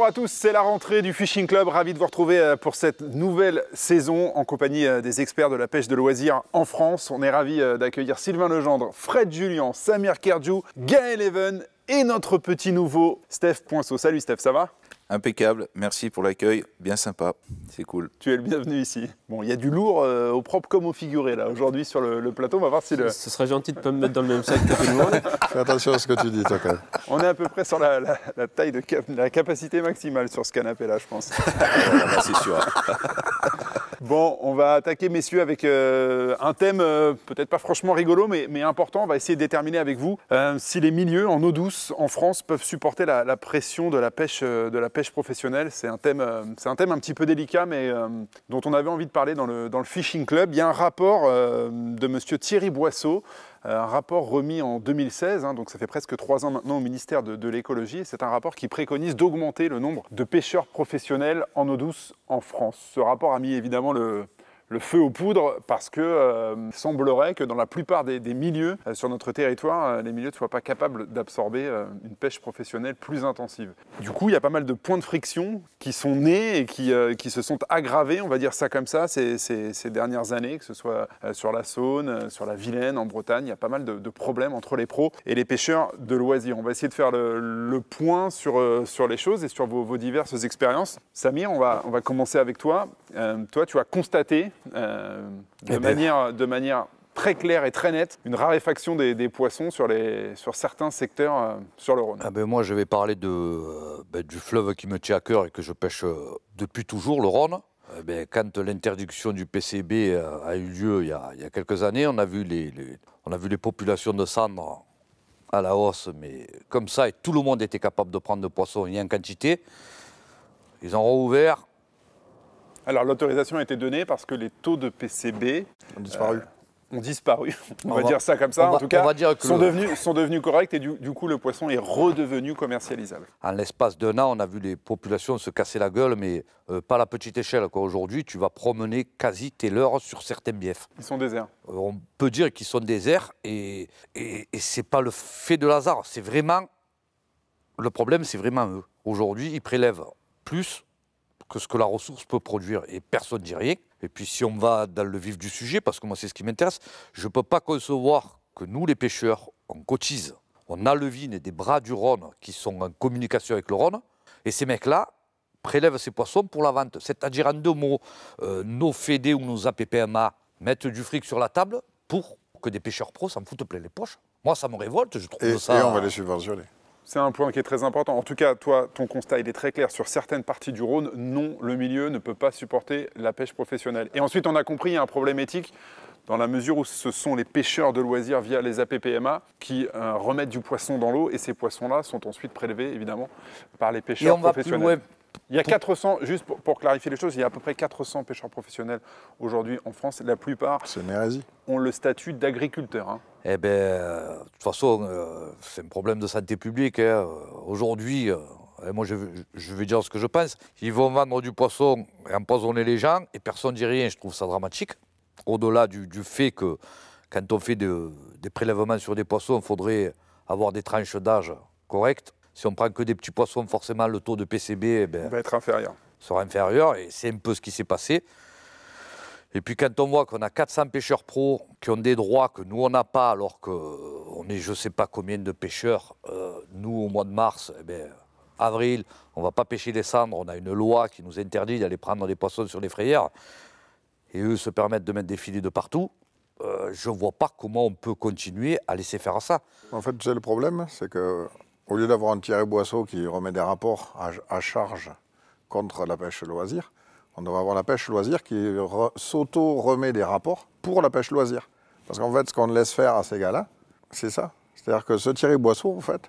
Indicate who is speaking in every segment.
Speaker 1: à tous, c'est la rentrée du Fishing Club. Ravi de vous retrouver pour cette nouvelle saison en compagnie des experts de la pêche de loisirs en France. On est ravi d'accueillir Sylvain Legendre, Fred Julien, Samir Kerjou, Gaël Even et notre petit nouveau Steph Poinceau. Salut Steph, ça va?
Speaker 2: Impeccable, merci pour l'accueil, bien sympa, c'est cool.
Speaker 1: Tu es le bienvenu ici. Bon, il y a du lourd au propre comme au figuré là. Aujourd'hui sur le plateau, on va voir si le...
Speaker 3: Ce serait gentil de ne pas me mettre dans le même sac que tout le monde.
Speaker 4: Fais attention à ce que tu dis, toi, quand même.
Speaker 1: On est à peu près sur la taille de la capacité maximale sur ce canapé là, je pense.
Speaker 2: C'est sûr.
Speaker 1: Bon, on va attaquer, messieurs, avec un thème peut-être pas franchement rigolo, mais important. On va essayer de déterminer avec vous si les milieux en eau douce en France peuvent supporter la pression de la pêche professionnelle. C'est un thème un petit peu délicat, mais dont on avait envie de parler dans le Fishing Club. Il y a un rapport de monsieur Thierry Boisseau, un rapport remis en 2016, donc ça fait presque 3 ans maintenant au ministère de l'écologie. C'est un rapport qui préconise d'augmenter le nombre de pêcheurs professionnels en eau douce en France. Ce rapport a mis évidemment le feu aux poudres parce que il semblerait que dans la plupart des milieux sur notre territoire, les milieux ne soient pas capables d'absorber une pêche professionnelle plus intensive. Du coup, il y a pas mal de points de friction qui sont nés et qui se sont aggravés, on va dire ça comme ça, ces dernières années, que ce soit sur la Saône, sur la Vilaine, en Bretagne. Il y a pas mal de problèmes entre les pros et les pêcheurs de loisirs. On va essayer de faire le point sur les choses et sur vos diverses expériences. Samir, on va commencer avec toi. Toi, tu as constaté de manière très claire et très nette une raréfaction des poissons sur certains secteurs sur le Rhône.
Speaker 4: Moi, je vais parler du fleuve qui me tient à cœur et que je pêche depuis toujours, le Rhône. Quand l'interdiction du PCB a eu lieu il y a quelques années, on a vu les populations de sandres à la hausse, mais comme ça, et tout le monde était capable de prendre de poissons en quantité. Ils ont rouvert.
Speaker 1: Alors l'autorisation a été donnée parce que les taux de PCB ont disparu. On va dire ça comme ça. En tout cas, sont devenus corrects et du coup le poisson est redevenu commercialisable.
Speaker 4: En l'espace d'1 an, on a vu les populations se casser la gueule, mais pas à la petite échelle. Aujourd'hui, tu vas promener quasi tes leurres sur certains biefs.
Speaker 1: Ils sont déserts.
Speaker 4: On peut dire qu'ils sont déserts et ce n'est pas le fait de hasard. C'est vraiment... Le problème, c'est vraiment eux. Aujourd'hui, ils prélèvent plus que ce que la ressource peut produire et personne ne dit rien. Et puis si on va dans le vif du sujet, parce que moi c'est ce qui m'intéresse, je ne peux pas concevoir que nous les pêcheurs, on cotise, on a le Vine et des bras du Rhône qui sont en communication avec le Rhône, et ces mecs-là prélèvent ces poissons pour la vente. C'est-à-dire en 2 mots, nos fédés ou nos APPMA mettent du fric sur la table pour que des pêcheurs pros s'en foutent plein les poches. Moi ça me révolte, je trouve ça...
Speaker 5: Et on va les subventionner.
Speaker 1: C'est un point qui est très important. En tout cas, toi, ton constat, il est très clair. Sur certaines parties du Rhône, non, le milieu ne peut pas supporter la pêche professionnelle. Et ensuite, on a compris, il y a un problème éthique dans la mesure où ce sont les pêcheurs de loisirs via les APPMA qui remettent du poisson dans l'eau et ces poissons-là sont ensuite prélevés, évidemment, par les pêcheurs professionnels. Il y a 400, juste pour clarifier les choses, il y a à peu près 400 pêcheurs professionnels aujourd'hui en France. La plupart ont le statut d'agriculteur.
Speaker 4: De toute façon, c'est un problème de santé publique. Aujourd'hui, moi je vais dire ce que je pense. Ils vont vendre du poisson et empoisonner les gens et personne ne dit rien. Je trouve ça dramatique. Au-delà du fait que quand on fait des prélèvements sur des poissons, il faudrait avoir des tranches d'âge correctes. Si on prend que des petits poissons, forcément, le taux de PCB
Speaker 1: va être inférieur.
Speaker 4: Sera inférieur, et c'est un peu ce qui s'est passé. Et puis quand on voit qu'on a 400 pêcheurs pros qui ont des droits que nous, on n'a pas, alors qu'on est je ne sais pas combien de pêcheurs, nous, au mois de mars, avril, on ne va pas pêcher les cendres, on a une loi qui nous interdit d'aller prendre des poissons sur les frayères, et eux se permettent de mettre des filets de partout. Je ne vois pas comment on peut continuer à laisser faire ça.
Speaker 5: En fait, le problème, c'est que au lieu d'avoir un Thierry Boisseau qui remet des rapports à charge contre la pêche loisir, on devrait avoir la pêche loisir qui s'auto-remet des rapports pour la pêche loisir. Parce qu'en fait, ce qu'on laisse faire à ces gars-là, c'est ça. C'est-à-dire que ce Thierry Boisseau, en fait,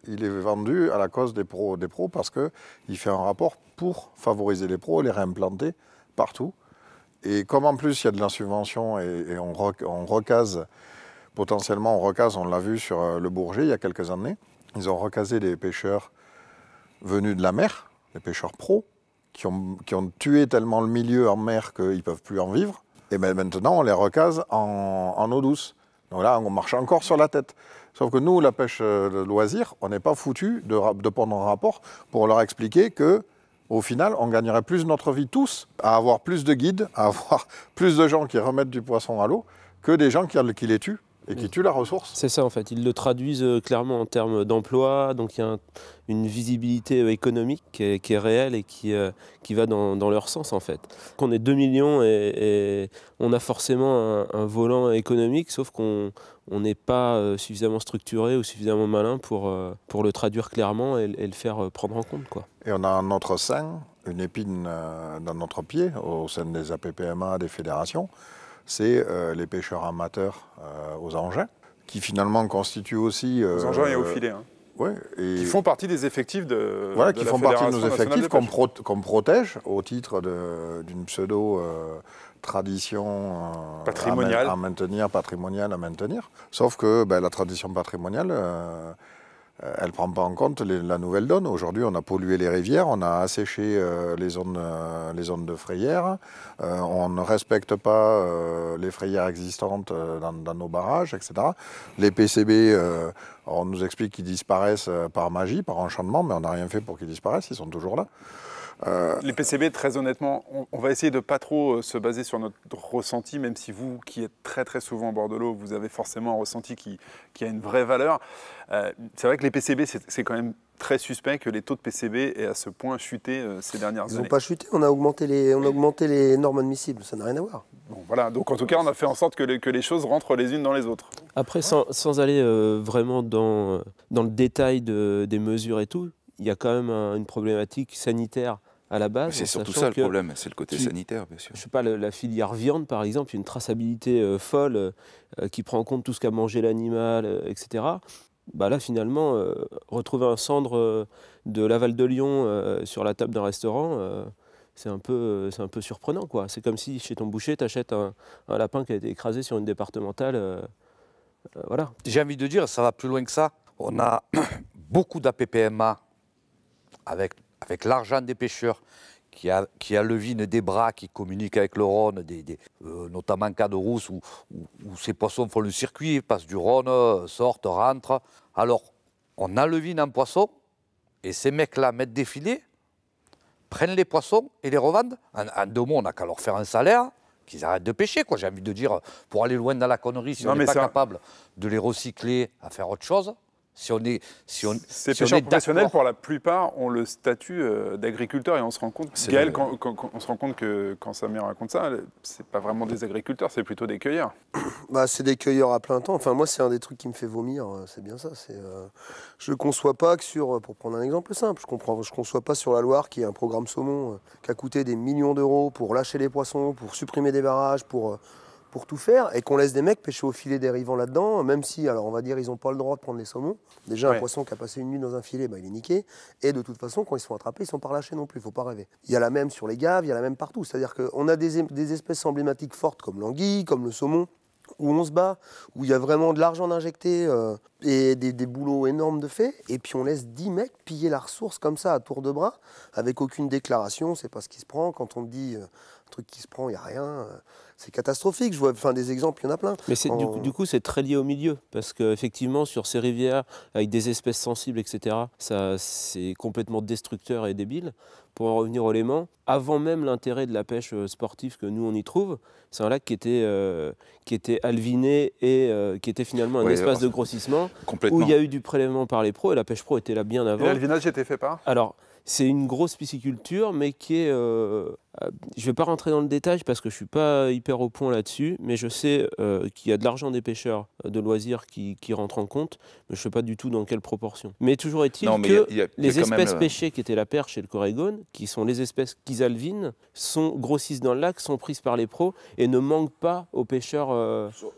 Speaker 5: il est vendu à la cause des pros parce qu'il fait un rapport pour favoriser les pros, les réimplanter partout. Et comme en plus, il y a de la subvention et on recase, potentiellement on recase, on l'a vu sur le Bourget il y a quelques années, ils ont recasé des pêcheurs venus de la mer, des pêcheurs pros, qui ont tué tellement le milieu en mer qu'ils ne peuvent plus en vivre. Et maintenant, on les recase en eau douce. Donc là, on marche encore sur la tête. Sauf que nous, la pêche de loisir, on n'est pas foutu de prendre un rapport pour leur expliquer que, au final, on gagnerait plus notre vie tous à avoir plus de guides, à avoir plus de gens qui remettent du poisson à l'eau, que des gens qui les tuent et qui tuent la ressource.
Speaker 3: C'est ça en fait, ils le traduisent clairement en termes d'emploi, donc il y a une visibilité économique qui est réelle et qui va dans leur sens en fait. On est 2 millions et on a forcément un volant économique, sauf qu'on n'est pas suffisamment structuré ou suffisamment malin pour le traduire clairement et le faire prendre en compte, quoi.
Speaker 5: Et on a un autre sein, une épine dans notre pied, au sein des APPMA, des fédérations, c'est les pêcheurs amateurs aux engins, qui finalement constituent aussi...
Speaker 1: Aux engins et au filet. Hein.
Speaker 5: Ouais, et
Speaker 1: qui font partie des effectifs de
Speaker 5: voilà,
Speaker 1: de
Speaker 5: qui
Speaker 1: la
Speaker 5: font partie de nos
Speaker 1: Fédération
Speaker 5: effectifs
Speaker 1: nationale de pêche.
Speaker 5: qu'on protège au titre d'une pseudo-tradition
Speaker 1: Patrimoniale.
Speaker 5: à maintenir, patrimoniale à maintenir. Sauf que la tradition patrimoniale... elle ne prend pas en compte la nouvelle donne. Aujourd'hui, on a pollué les rivières, on a asséché les zones de frayères, on ne respecte pas les frayères existantes dans nos barrages, etc. Les PCB, on nous explique qu'ils disparaissent par magie, par enchantement, mais on n'a rien fait pour qu'ils disparaissent, ils sont toujours là.
Speaker 1: Les PCB, très honnêtement, on va essayer de ne pas trop se baser sur notre ressenti, même si vous, qui êtes très très souvent au bord de l'eau, vous avez forcément un ressenti qui a une vraie valeur. C'est vrai que les PCB, c'est quand même très suspect que les taux de PCB aient à ce point chuté ces dernières
Speaker 6: Ils
Speaker 1: années.
Speaker 6: n'ont pas chuté, on a augmenté les normes admissibles, ça n'a rien à voir.
Speaker 1: Bon, voilà, donc en tout cas, on a fait en sorte que les choses rentrent les unes dans les autres.
Speaker 3: Après, sans aller vraiment dans le détail des mesures et tout, il y a quand même une problématique sanitaire à la base.
Speaker 2: C'est surtout ça le problème, c'est le côté sanitaire, bien sûr.
Speaker 3: Je sais pas, la filière viande, par exemple, il y a une traçabilité folle qui prend en compte tout ce qu'a mangé l'animal, etc. Bah là, finalement, retrouver un cendre de l'aval de Lyon sur la table d'un restaurant, c'est un peu surprenant, quoi. C'est comme si chez ton boucher, tu achètes un lapin qui a été écrasé sur une départementale. Voilà.
Speaker 4: J'ai envie de dire, ça va plus loin que ça. On a beaucoup d'APPMA avec l'argent des pêcheurs qui alevinent des bras, qui communiquent avec le Rhône, notamment en cas de rousse, où ces poissons font le circuit, passent du Rhône, sortent, rentrent. Alors, on alevine un poisson, et ces mecs-là mettent des filets, prennent les poissons et les revendent. En 2 mots, on n'a qu'à leur faire un salaire, qu'ils arrêtent de pêcher, quoi. J'ai envie de dire, pour aller loin dans la connerie, si on n'est pas capable de les recycler à faire autre chose...
Speaker 1: Ces pêcheurs professionnels, pour la plupart, ont le statut d'agriculteur et on se rend compte, Gaël, on se rend compte que quand sa mère raconte ça, c'est pas vraiment des agriculteurs, c'est plutôt des cueilleurs.
Speaker 6: C'est des cueilleurs à plein temps. Enfin, moi, c'est un des trucs qui me fait vomir, c'est bien ça. Je ne conçois pas que pour prendre un exemple simple, je conçois pas sur la Loire qui est un programme saumon qui a coûté des millions d'euros pour lâcher les poissons, pour supprimer des barrages, pour tout faire, et qu'on laisse des mecs pêcher au filet dérivant là-dedans, même si, alors on va dire, ils n'ont pas le droit de prendre les saumons. Déjà, un poisson qui a passé une nuit dans un filet, il est niqué. Et de toute façon, quand ils sont attrapés, ils ne sont pas relâchés non plus, il ne faut pas rêver. Il y a la même sur les gaves, il y a la même partout. C'est-à-dire qu'on a des espèces emblématiques fortes comme l'anguille, comme le saumon, où on se bat, où il y a vraiment de l'argent injecté et des boulots énormes de fait, et puis on laisse 10 mecs piller la ressource comme ça à tour de bras, avec aucune déclaration, c'est pas ce qui se prend. Quand on dit un truc qui se prend, il n'y a rien. C'est catastrophique. Je vois des exemples, il y en a plein.
Speaker 3: Mais du coup, c'est très lié au milieu, parce qu'effectivement, sur ces rivières, avec des espèces sensibles, etc., ça, c'est complètement destructeur et débile. Pour en revenir au Léman, avant même l'intérêt de la pêche sportive que nous, on y trouve, c'est un lac qui était alviné et qui était finalement un espace de grossissement où il y a eu du prélèvement par les pros, et la pêche pro était là bien avant.
Speaker 1: Et l'alvinage était fait par ?
Speaker 3: Alors, c'est une grosse pisciculture, mais qui est... je ne vais pas rentrer dans le détail parce que je ne suis pas hyper au point là-dessus, mais je sais qu'il y a de l'argent des pêcheurs de loisirs qui rentre en compte, mais je ne sais pas du tout dans quelle proportion. Mais toujours est-il que les espèces pêchées qui étaient la perche et le corégone, qui sont les espèces qu'ils alvinent, grossissent dans le lac, sont prises par les pros et ne manquent pas aux pêcheurs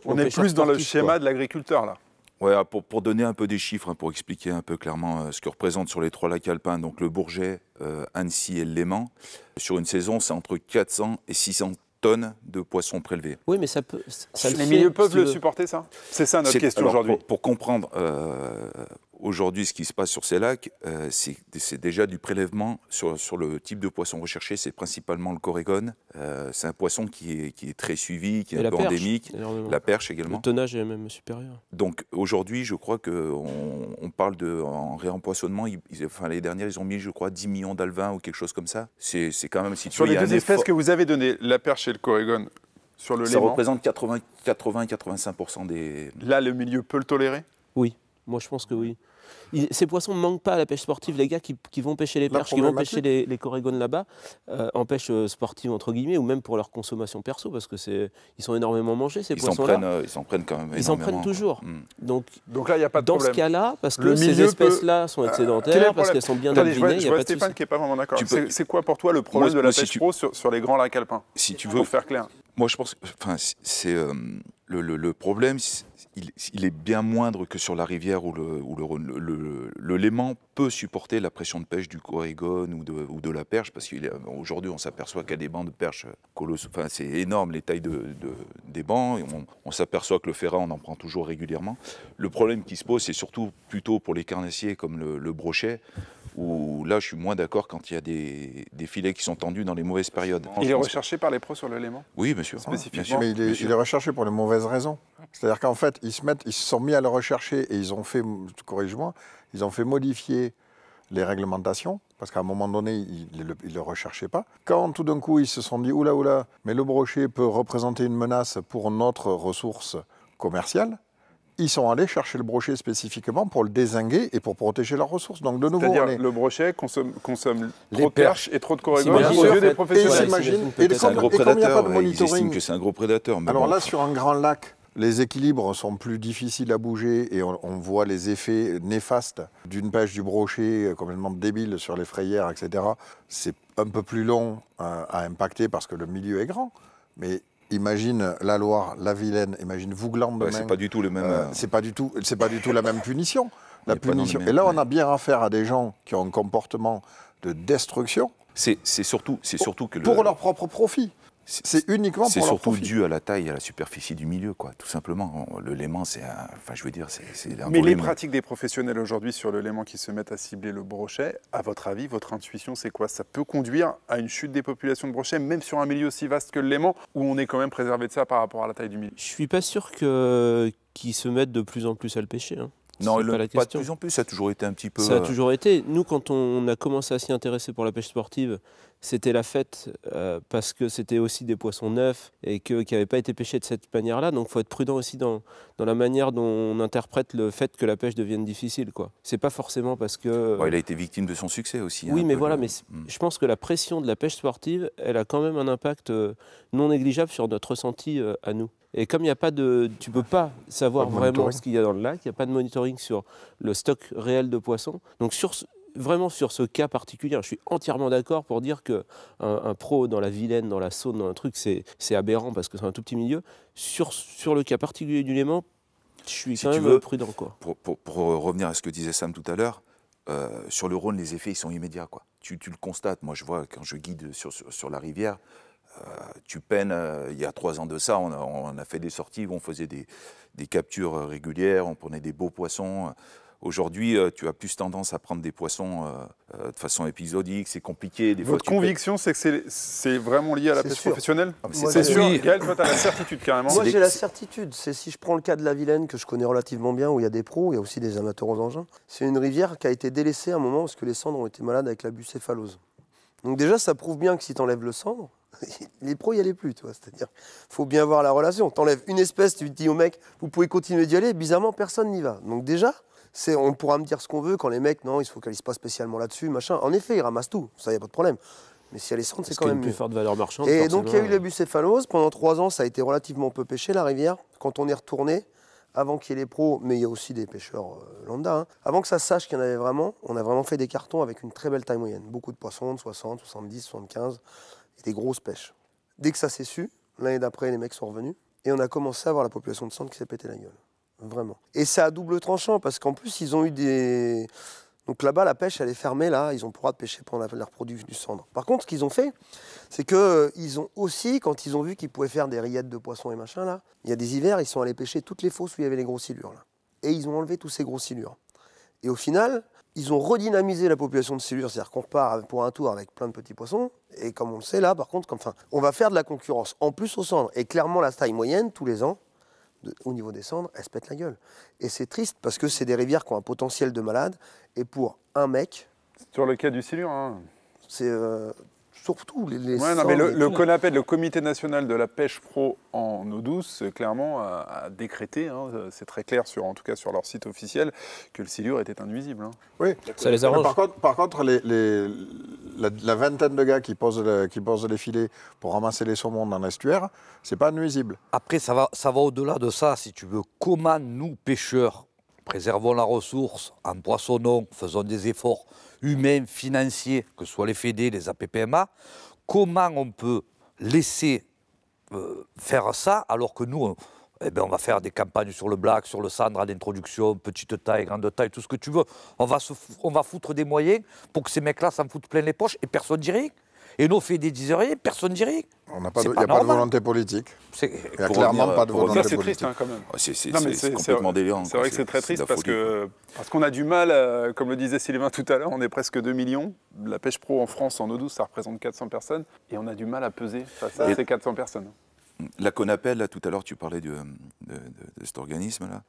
Speaker 1: On est plus dans le schéma de l'agriculteur, là.
Speaker 2: Ouais, pour donner un peu des chiffres, pour expliquer un peu clairement ce que représente sur les 3 lacs alpins, donc le Bourget, Annecy et le Léman, sur une saison, c'est entre 400 et 600 tonnes de poissons prélevés.
Speaker 3: Oui, mais ça peut...
Speaker 1: Les milieux peuvent le supporter, ça ? C'est ça notre question aujourd'hui.
Speaker 2: Pour comprendre, aujourd'hui, ce qui se passe sur ces lacs, c'est déjà du prélèvement sur le type de poisson recherché. C'est principalement le corégone. C'est un poisson qui est très suivi, qui est un peu endémique. La perche également.
Speaker 3: Le tonnage est même supérieur.
Speaker 2: Donc aujourd'hui, je crois qu'on parle en réempoisonnement. L'année dernière, ils ont mis, je crois, 10 millions d'alevins ou quelque chose comme ça. C'est quand même... Si tu
Speaker 1: sur
Speaker 2: veux,
Speaker 1: les deux espèces que vous avez données, la perche et le corégone, sur le
Speaker 2: ça
Speaker 1: Léman,
Speaker 2: représente 80-85% des...
Speaker 1: Là, le milieu peut le tolérer?
Speaker 3: Oui, moi je pense que oui. Ces poissons ne manquent pas à la pêche sportive. Les gars qui vont pêcher les perches, qui vont pêcher les corégones là-bas, en pêche sportive entre guillemets, ou même pour leur consommation perso, parce que ils sont énormément mangés ces poissons-là.
Speaker 2: Ils s'en prennent quand même énormément.
Speaker 3: Ils en prennent toujours. Donc
Speaker 1: là, il n'y a pas de problème.
Speaker 3: Dans ce cas-là, parce que ces espèces-là sont excédentaires, parce qu'elles sont bien avinées, il n'y a pas de
Speaker 1: Stéphane
Speaker 3: souci.
Speaker 1: qui n'est pas vraiment d'accord. C'est quoi pour toi le problème de la pêche pro sur les grands lacs alpins?
Speaker 2: Si tu veux
Speaker 1: pour faire clair.
Speaker 2: Moi, je pense que le problème, il est bien moindre que sur la rivière où le Léman peut supporter la pression de pêche du corégone ou de la perche, parce qu'aujourd'hui, on s'aperçoit qu'il y a des bancs de perche colossaux. Enfin, c'est énorme, les tailles des bancs. On s'aperçoit que le ferrat, on en prend toujours régulièrement. Le problème qui se pose, c'est surtout plutôt pour les carnassiers comme le brochet, où là, je suis moins d'accord quand il y a des filets qui sont tendus dans les mauvaises périodes.
Speaker 1: Il est recherché par les pros sur le Léman?
Speaker 2: Oui, bien sûr.
Speaker 1: Spécifiquement.
Speaker 5: Mais il est recherché pour les mauvaises raisons. C'est-à-dire qu'en fait, ils se sont mis à le rechercher et ils ont fait, corrige-moi, ils ont fait modifier les réglementations, parce qu'à un moment donné, ils ne le recherchaient pas. Quand tout d'un coup, ils se sont dit, oula, mais le brochet peut représenter une menace pour notre ressource commerciale, ils sont allés chercher le brochet spécifiquement pour le dézinguer et pour protéger leurs ressources. Donc de nouveau,
Speaker 1: c'est-à-dire le brochet consomme trop de perches et trop de corégone aux yeux des professionnels.
Speaker 5: Et comme il n'y a pas de monitoring,
Speaker 2: ils estiment que c'est un gros prédateur. Mais
Speaker 5: alors là, sur un grand lac, les équilibres sont plus difficiles à bouger et on voit les effets néfastes d'une pêche du brochet complètement débile sur les frayères, etc. C'est un peu plus long à impacter parce que le milieu est grand, mais imagine la Loire, la Vilaine, imagine Vouglan demain.
Speaker 2: C'est pas du tout le même.
Speaker 5: C'est pas du tout la même punition. Et là, on a bien affaire à des gens qui ont un comportement de destruction.
Speaker 2: C'est surtout que
Speaker 5: pour leur propre profit. C'est uniquement pour leur profit.
Speaker 2: C'est surtout dû à la taille et à la superficie du milieu, quoi. Tout simplement. Le Léman, c'est un
Speaker 1: Mais les pratiques des professionnels aujourd'hui sur le Léman qui se mettent à cibler le brochet, à votre avis, votre intuition, c'est quoi? Ça peut conduire à une chute des populations de brochets, même sur un milieu aussi vaste que le Léman, où on est quand même préservé de ça par rapport à la taille du milieu?
Speaker 3: Je suis pas sûr qu'ils se mettent de plus en plus à le pêcher. Hein.
Speaker 2: Non, pas de plus en plus, ça a toujours été un petit peu...
Speaker 3: Ça a toujours été. Nous, quand on a commencé à s'y intéresser pour la pêche sportive, c'était la fête parce que c'était aussi des poissons neufs et qui n'avaient pas été pêchés de cette manière-là. Donc il faut être prudent aussi dans la manière dont on interprète le fait que la pêche devienne difficile. C'est pas forcément parce que...
Speaker 2: il a été victime de son succès aussi.
Speaker 3: Oui, mais voilà, mais je pense que la pression de la pêche sportive, elle a quand même un impact non négligeable sur notre ressenti à nous. Et comme il n'y a pas de... Tu ne peux pas savoir vraiment ce qu'il y a dans le lac, il n'y a pas de monitoring sur le stock réel de poissons. Donc vraiment sur ce cas particulier, je suis entièrement d'accord pour dire qu'un pro dans la Vilaine, dans la Saône, dans un truc, c'est aberrant parce que c'est un tout petit milieu. Sur le cas particulier du Léman, je suis quand même prudent.
Speaker 2: Pour revenir à ce que disait Sam tout à l'heure, sur le Rhône, les effets ils sont immédiats. Tu le constates. Moi, je vois quand je guide sur la rivière, tu peines, il y a 3 ans de ça, on a fait des sorties où on faisait des captures régulières, on prenait des beaux poissons. Aujourd'hui, tu as plus tendance à prendre des poissons de façon épisodique, c'est compliqué.
Speaker 1: Votre conviction, c'est que c'est vraiment lié à la pêche professionnelle?
Speaker 5: C'est
Speaker 1: sûr. Gaël, toi, tu as la certitude carrément.
Speaker 6: Moi, j'ai la certitude. C'est si je prends le cas de la Vilaine, que je connais relativement bien, où il y a des pros, il y a aussi des amateurs aux engins. C'est une rivière qui a été délaissée à un moment parce que les cendres ont été malades avec la bucéphalose. Donc déjà, ça prouve bien que si tu enlèves le cendre, les pros, il n'y allait plus. C'est-à-dire, il faut bien voir la relation. Tu enlèves une espèce, tu dis au mec, vous pouvez continuer d'y aller, bizarrement, personne n'y va. Donc déjà, on pourra me dire ce qu'on veut quand les mecs, non, ils ne se focalisent pas spécialement là-dessus, machin. En effet, ils ramassent tout, ça, il n'y a pas de problème. Mais si elle est cendre, c'est quand même
Speaker 3: plus forte valeur marchande.
Speaker 6: Et donc, il y a eu la bucéphalose. Pendant 3 ans, ça a été relativement peu pêché, la rivière. Quand on est retourné, avant qu'il y ait les pros, mais il y a aussi des pêcheurs lambda, avant que ça se sache qu'il y en avait vraiment, on a vraiment fait des cartons avec une très belle taille moyenne. Beaucoup de poissons, de 60, 70, 75, et des grosses pêches. Dès que ça s'est su, l'année d'après, les mecs sont revenus, et on a commencé à avoir la population de cendre qui s'est pété la gueule. Vraiment. Et c'est à double tranchant, parce qu'en plus, ils ont eu des... Donc là-bas, la pêche, elle est fermée, là, ils ont le droit de pêcher pendant la reproduction du cendre. Par contre, ce qu'ils ont fait, c'est qu'ils ont aussi, quand ils ont vu qu'ils pouvaient faire des rillettes de poissons et machin, là, il y a des hivers, ils sont allés pêcher toutes les fosses où il y avait les grossilures, là. Et ils ont enlevé tous ces grossilures. Et au final, ils ont redynamisé la population de silures, c'est-à-dire qu'on repart pour un tour avec plein de petits poissons. Et comme on le sait là, par contre, on va faire de la concurrence en plus aux cendres. Et clairement, la taille moyenne, tous les ans, au niveau des cendres, elle se pète la gueule. Et c'est triste parce que c'est des rivières qui ont un potentiel de malade. Et pour un mec...
Speaker 1: Sur le cas du silure, hein.
Speaker 6: C'est surtout les
Speaker 1: ouais, non,
Speaker 6: cendres
Speaker 1: mais
Speaker 6: et
Speaker 1: le
Speaker 6: tout.
Speaker 1: CONAPED, le Comité national de la pêche pro en eau douce, clairement a décrété, hein, c'est très clair, en tout cas sur leur site officiel, que le silure était induisible. Hein.
Speaker 5: Oui.
Speaker 3: Ça les arrange.
Speaker 5: Par contre la vingtaine de gars qui posent les filets pour ramasser les saumons dans l'estuaire, c'est pas nuisible.
Speaker 4: Après, ça va au-delà de ça, si tu veux. Comment nous, pêcheurs, préservons la ressource, empoissonnons, faisons des efforts humains, financiers, que ce soit les fédés, les APPMA, comment on peut laisser faire ça alors que nous, on va faire des campagnes sur le black, sur le cendre à l'introduction, petite taille, grande taille, tout ce que tu veux. On va foutre des moyens pour que ces mecs-là s'en foutent plein les poches et personne ne dit rien. Et nos fédés disent rien, personne ne dit rien.
Speaker 5: Il n'y a pas de volonté politique. Il n'y a
Speaker 2: Pour
Speaker 5: clairement
Speaker 2: revenir-
Speaker 5: pas de
Speaker 2: pour
Speaker 5: volonté
Speaker 1: Ça, c'est
Speaker 5: politique.
Speaker 1: triste, hein, quand même.
Speaker 2: C'est
Speaker 1: Non, mais
Speaker 2: complètement délirant.
Speaker 1: C'est vrai que c'est très triste
Speaker 2: de la folie,
Speaker 1: parce qu'on a du mal, comme le disait Sylvain tout à l'heure, on est presque 2 millions. La pêche pro en France en eau douce, ça représente 400 personnes. Et on a du mal à peser face à ces 400 personnes.
Speaker 2: La CONAPED, là, tout à l'heure, tu parlais de cet organisme-là.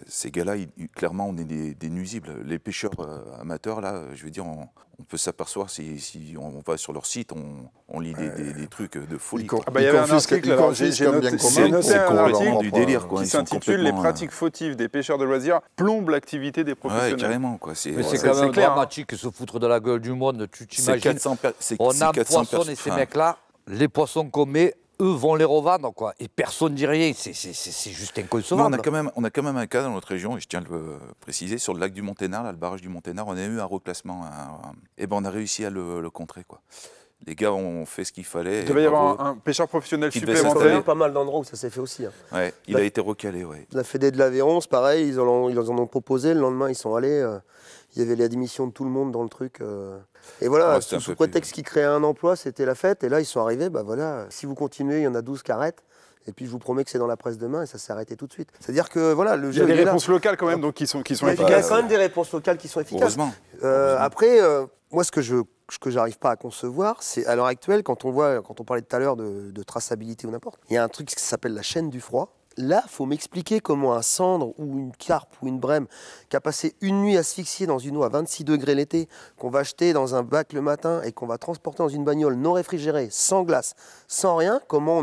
Speaker 2: Ces gars-là, clairement, on est des nuisibles. Les pêcheurs amateurs, là, je veux dire, on peut s'apercevoir si on va sur leur site, on lit des trucs de folie.
Speaker 1: Il y avait un article, alors, j'ai noté un article
Speaker 2: du délire, quoi.
Speaker 1: qui
Speaker 2: Ils sont
Speaker 1: s'intitule « Les
Speaker 2: complètement,
Speaker 1: pratiques fautives des pêcheurs de loisirs plombent l'activité des
Speaker 2: Ouais,
Speaker 1: professionnels
Speaker 2: carrément, quoi.
Speaker 4: Mais c'est
Speaker 1: c'est
Speaker 4: quand même
Speaker 1: clair, hein.
Speaker 4: dramatique, se foutre de la gueule du monde, tu
Speaker 2: C'est
Speaker 4: t'imagines.
Speaker 2: 400
Speaker 4: On
Speaker 2: c'est 400
Speaker 4: empoissonne et ces mecs-là, les poissons qu'on met, eux vont les revendre, quoi. Et personne ne dit rien, c'est juste
Speaker 2: Non,
Speaker 4: inconcevable.
Speaker 2: on a quand même un cas dans notre région, et je tiens à le préciser, sur le lac du Monténard, là, le barrage du Monténard, on a eu un reclassement, et ben on a réussi à le contrer, quoi. Les gars ont fait ce qu'il fallait.
Speaker 1: Il devait y
Speaker 2: bravo.
Speaker 1: avoir un pêcheur professionnel
Speaker 2: Qui devait
Speaker 6: Il y a
Speaker 1: supplémentaire.
Speaker 6: pas mal d'endroits où ça s'est fait aussi. Hein.
Speaker 2: Ouais, il a été recalé, ouais.
Speaker 6: La Fédé de l'Aveyron, c'est pareil, ils en ont proposé, le lendemain ils sont allés, il y avait la démission de tout le monde dans le truc. Et voilà,
Speaker 2: Ouais, c'était un
Speaker 6: sous
Speaker 2: peu
Speaker 6: prétexte qu'ils créaient un emploi, c'était la fête, et là ils sont arrivés, bah voilà, si vous continuez, il y en a 12 qui arrêtent, et puis je vous promets que c'est dans la presse demain, et ça s'est arrêté tout de suite. C'est-à-dire que voilà, le
Speaker 1: Il y a
Speaker 6: jeu
Speaker 1: des
Speaker 6: il est là.
Speaker 1: réponses locales quand même, donc qui sont
Speaker 6: Il y a
Speaker 1: efficaces.
Speaker 6: quand même des réponses locales qui sont efficaces.
Speaker 2: Heureusement.
Speaker 6: Après, moi, ce que j'arrive pas à concevoir, c'est à l'heure actuelle, quand on parlait tout à l'heure de traçabilité ou n'importe, il y a un truc qui s'appelle la chaîne du froid. Là, il faut m'expliquer comment un cendre ou une carpe ou une brème qui a passé une nuit asphyxiée dans une eau à 26 degrés l'été, qu'on va acheter dans un bac le matin et qu'on va transporter dans une bagnole non réfrigérée, sans glace, sans rien, comment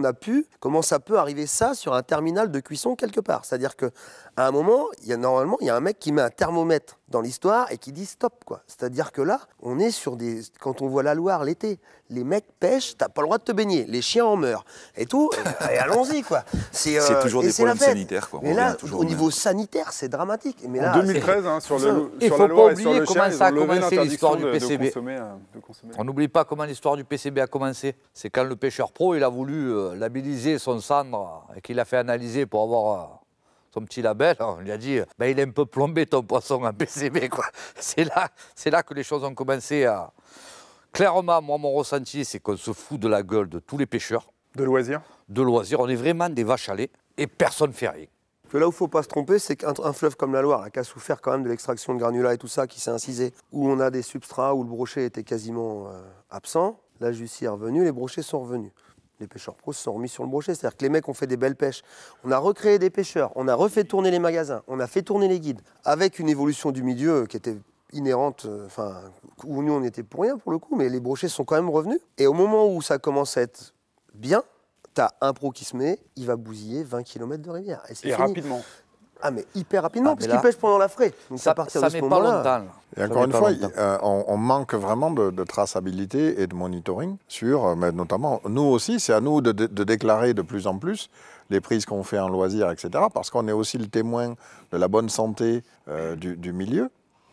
Speaker 6: ça peut arriver ça sur un terminal de cuisson quelque part. C'est-à-dire qu'à un moment, normalement, il y a un mec qui met un thermomètre dans l'histoire et qui dit stop, quoi. C'est-à-dire que là, on est sur quand on voit la Loire l'été, les mecs pêchent, t'as pas le droit de te baigner, les chiens en meurent et tout, et allons-y, quoi.
Speaker 2: C'est toujours
Speaker 6: et
Speaker 2: des
Speaker 6: c'est la
Speaker 2: problèmes
Speaker 6: fête.
Speaker 2: sanitaires, quoi.
Speaker 6: Mais
Speaker 2: On
Speaker 6: là,
Speaker 2: revient toujours
Speaker 6: au
Speaker 2: au
Speaker 6: niveau
Speaker 2: même.
Speaker 6: sanitaire, c'est dramatique. Mais
Speaker 1: En
Speaker 6: là,
Speaker 1: 2013, hein, sur
Speaker 6: c'est
Speaker 1: la
Speaker 6: ça.
Speaker 4: Il
Speaker 1: Loire
Speaker 4: faut pas
Speaker 1: et sur
Speaker 4: oublier
Speaker 1: le
Speaker 4: comment
Speaker 1: Cher,
Speaker 4: ça a
Speaker 1: ils ont levé
Speaker 4: commencé
Speaker 1: l'interdiction
Speaker 4: l'histoire du PCB.
Speaker 1: de consommer.
Speaker 4: On n'oublie pas comment l'histoire du PCB a commencé. C'est quand le pêcheur pro, il a voulu labelliser son cendre et qu'il a fait analyser pour avoir son petit label. On lui a dit, il est un peu plombé ton poisson en PCB, quoi. C'est là que les choses ont commencé à... Clairement, moi, mon ressenti, c'est qu'on se fout de la gueule de tous les pêcheurs
Speaker 1: De loisirs.
Speaker 4: de loisirs. On est vraiment des vaches à lait et personne ne fait rien.
Speaker 6: Que là où il ne faut pas se tromper, c'est qu'un fleuve comme la Loire, là, qui a souffert quand même de l'extraction de granulats et tout ça, qui s'est incisé, où on a des substrats, où le brochet était quasiment absent, la Jussie est revenue, les brochets sont revenus. Les pêcheurs pros se sont remis sur le brochet. C'est-à-dire que les mecs ont fait des belles pêches. On a recréé des pêcheurs, on a refait tourner les magasins, on a fait tourner les guides, avec une évolution du milieu qui était inhérente, où nous on était pour rien pour le coup, mais les brochets sont quand même revenus. Et au moment où ça commence à être bien, t'as un pro qui se met, il va bousiller 20 km de rivière. Et c'est
Speaker 1: Et
Speaker 6: fini.
Speaker 1: rapidement.
Speaker 6: Ah mais hyper rapidement,
Speaker 4: Ah,
Speaker 6: parce
Speaker 4: mais
Speaker 6: qu'il
Speaker 4: là,
Speaker 6: pêche pendant la fraie. Donc
Speaker 4: Ça
Speaker 6: à partir de ce
Speaker 4: met pas
Speaker 6: moment-là...
Speaker 4: longtemps. là.
Speaker 5: Et
Speaker 4: Ça
Speaker 5: encore
Speaker 4: met
Speaker 5: une
Speaker 4: pas
Speaker 5: fois,
Speaker 4: longtemps.
Speaker 5: on manque vraiment de traçabilité et de monitoring sur, mais notamment, nous aussi, c'est à nous de déclarer de plus en plus les prises qu'on fait en loisir, etc., parce qu'on est aussi le témoin de la bonne santé du milieu.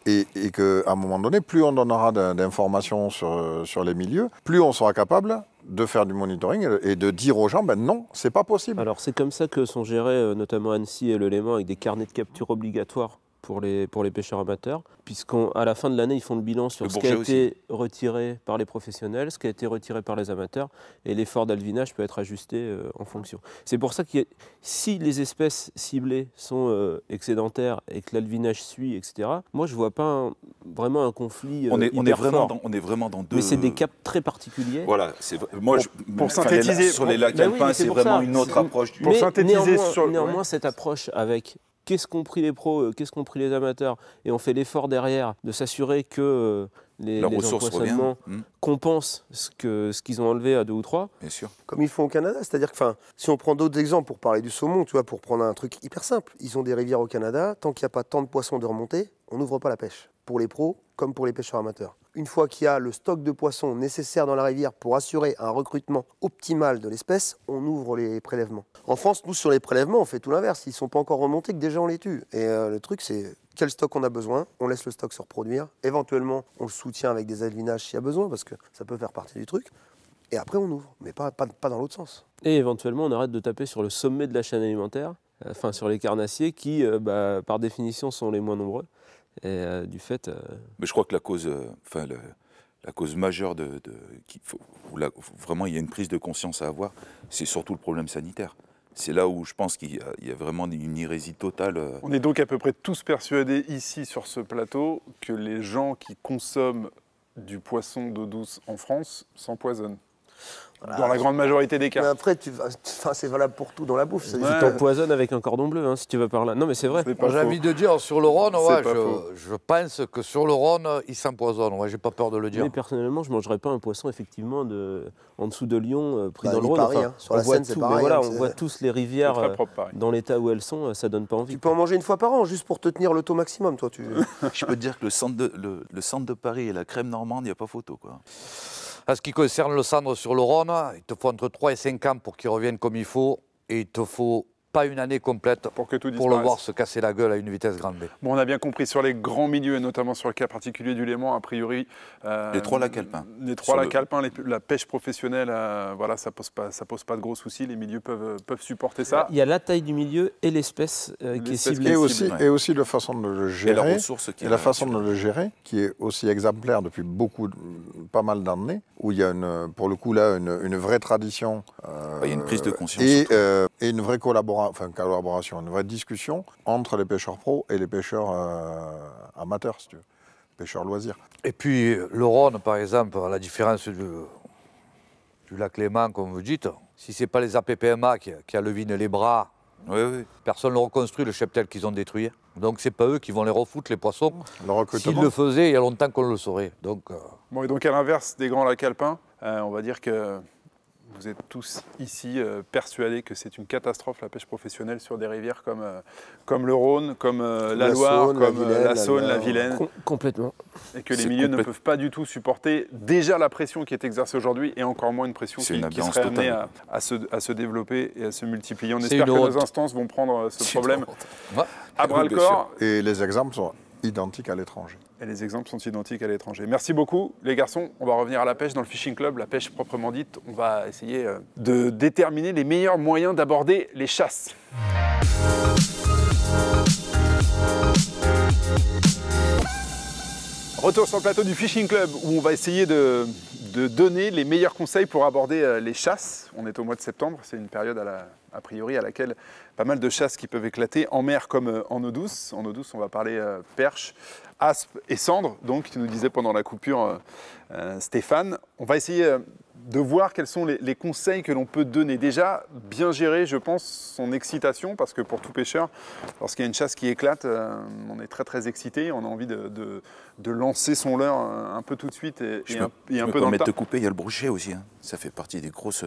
Speaker 5: Et qu'à un moment donné, plus on donnera d'informations sur les milieux, plus on sera capable de faire du monitoring et de dire aux gens, non, c'est pas possible.
Speaker 3: Alors c'est comme ça que sont gérés notamment Annecy et le Léman avec des carnets de capture obligatoires pour les pêcheurs amateurs, puisqu'à la fin de l'année, ils font le bilan sur
Speaker 2: Le
Speaker 3: ce qui a
Speaker 2: bourget
Speaker 3: été retiré par les professionnels, ce qui a été retiré par les amateurs, et l'effort d'alvinage peut être ajusté en fonction. C'est pour ça que si les espèces ciblées sont excédentaires et que l'alvinage suit, etc., moi je ne vois pas vraiment un conflit
Speaker 2: on est
Speaker 3: fort.
Speaker 2: on est vraiment dans deux...
Speaker 3: Mais c'est des caps très particuliers.
Speaker 2: Voilà, moi,
Speaker 1: pour synthétiser,
Speaker 2: sur les lacs
Speaker 3: Ben oui,
Speaker 2: alpins,
Speaker 3: mais
Speaker 2: c'est
Speaker 3: pour
Speaker 2: vraiment
Speaker 3: ça.
Speaker 2: une autre approche.
Speaker 1: Pour synthétiser
Speaker 3: Néanmoins, cette approche avec qu'est-ce qu'ont pris les pros, qu'est-ce qu'ont pris les amateurs, et on fait l'effort derrière de s'assurer que les empoisonnements compensent ce qu'ils ont enlevé à 2 ou 3.
Speaker 2: Bien sûr.
Speaker 6: Comme ils font au Canada, c'est-à-dire que si on prend d'autres exemples pour parler du saumon, tu vois, pour prendre un truc hyper simple, ils ont des rivières au Canada, tant qu'il n'y a pas tant de poissons de remontée, on n'ouvre pas la pêche, pour les pros comme pour les pêcheurs amateurs. Une fois qu'il y a le stock de poissons nécessaire dans la rivière pour assurer un recrutement optimal de l'espèce, on ouvre les prélèvements. En France, nous, sur les prélèvements, on fait tout l'inverse. Ils ne sont pas encore remontés que déjà on les tue. Et le truc, c'est quel stock on a besoin, on laisse le stock se reproduire. Éventuellement, on le soutient avec des alvinages s'il y a besoin, parce que ça peut faire partie du truc. Et après, on ouvre, mais pas dans l'autre sens.
Speaker 3: Et éventuellement, on arrête de taper sur le sommet de la chaîne alimentaire, enfin sur les carnassiers qui, par définition, sont les moins nombreux. Et du fait...
Speaker 2: Mais je crois que la cause, la cause majeure vraiment il y a une prise de conscience à avoir, c'est surtout le problème sanitaire. C'est là où je pense qu'il y a vraiment une hérésie totale.
Speaker 1: On est donc à peu près tous persuadés ici sur ce plateau que les gens qui consomment du poisson d'eau douce en France s'empoisonnent. Dans la grande majorité des cas.
Speaker 6: Mais après, c'est valable pour tout dans la bouffe.
Speaker 3: Tu t'empoisonnes avec un cordon bleu, si tu vas par là. Non, mais c'est vrai.
Speaker 4: Moi, j'ai envie de dire, sur le Rhône, je pense que sur le Rhône, il s'empoisonne. Ouais, j'ai pas peur de le dire.
Speaker 3: Mais personnellement, je ne mangerais pas un poisson, effectivement, en dessous de Lyon, pris dans le Rhône.
Speaker 6: Pareil, sur la Seine, c'est pareil.
Speaker 3: Voilà, on voit tous les rivières
Speaker 1: propre,
Speaker 3: dans l'état où elles sont, ça donne pas envie.
Speaker 6: Tu peux en manger une fois par an, juste pour te tenir le taux maximum, toi.
Speaker 2: Je peux te dire que le centre de Paris et la crème normande, il n'y a pas photo, quoi.
Speaker 4: En ce qui concerne le cendre sur le Rhône, il te faut entre 3 et 5 ans pour qu'il revienne comme il faut. Et il te faut pas une année complète
Speaker 1: pour
Speaker 4: le voir se casser la gueule à une vitesse grande V.
Speaker 1: Bon, on a bien compris sur les grands milieux, et notamment sur le cas particulier du Léman, a priori...
Speaker 2: les 3 lacs alpins.
Speaker 1: Les 3 lacs alpins, la pêche professionnelle, voilà, ça pose pas de gros soucis, les milieux peuvent supporter ça.
Speaker 3: Il y a la taille du milieu et l'espèce qui est ciblée.
Speaker 5: Et aussi la façon de le gérer,
Speaker 2: et la ressource
Speaker 5: et la façon de le gérer, qui est aussi exemplaire depuis pas mal d'années, où il y a pour le coup là une vraie tradition.
Speaker 2: Il y a une prise de conscience.
Speaker 5: Et une vraie collaboration, une vraie discussion entre les pêcheurs pros et les pêcheurs amateurs, si tu veux, pêcheurs loisirs.
Speaker 4: Et puis le Rhône, par exemple, à la différence du lac Léman, comme vous dites, si ce n'est pas les APPMA qui alevinent les bras, personne ne reconstruit le cheptel qu'ils ont détruit. Donc c'est pas eux qui vont les refoutre, les poissons. S'ils le faisaient, il y a longtemps qu'on le saurait.
Speaker 1: Bon, et donc à l'inverse des grands lacs alpins, on va dire que vous êtes tous ici persuadés que c'est une catastrophe la pêche professionnelle sur des rivières comme le Rhône, comme la Loire, comme la Saône, la Vilaine.
Speaker 3: Complètement.
Speaker 1: Et que les milieux ne peuvent pas du tout supporter déjà la pression qui est exercée aujourd'hui et encore moins une pression qui serait amenée à se développer et à se multiplier. On espère que nos instances vont prendre ce problème à bras-le-corps.
Speaker 5: Et les exemples sont identiques à l'étranger.
Speaker 1: Et les exemples sont identiques à l'étranger. Merci beaucoup, les garçons. On va revenir à la pêche dans le Fishing Club, la pêche proprement dite. On va essayer de déterminer les meilleurs moyens d'aborder les chasses. Retour sur le plateau du Fishing Club, où on va essayer de donner les meilleurs conseils pour aborder les chasses. On est au mois de septembre, c'est une période a priori à laquelle pas mal de chasses qui peuvent éclater en mer comme en eau douce. En eau douce, on va parler perche, aspe et cendre, donc tu nous disais pendant la coupure, Stéphane. On va essayer de voir quels sont les conseils que l'on peut donner. Déjà, bien gérer, je pense, son excitation, parce que pour tout pêcheur, lorsqu'il y a une chasse qui éclate, on est très très excité, on a envie de lancer son leurre un peu tout de suite et un peu dans le tas.
Speaker 2: De couper, il y a le brochet aussi, ça fait partie des grosses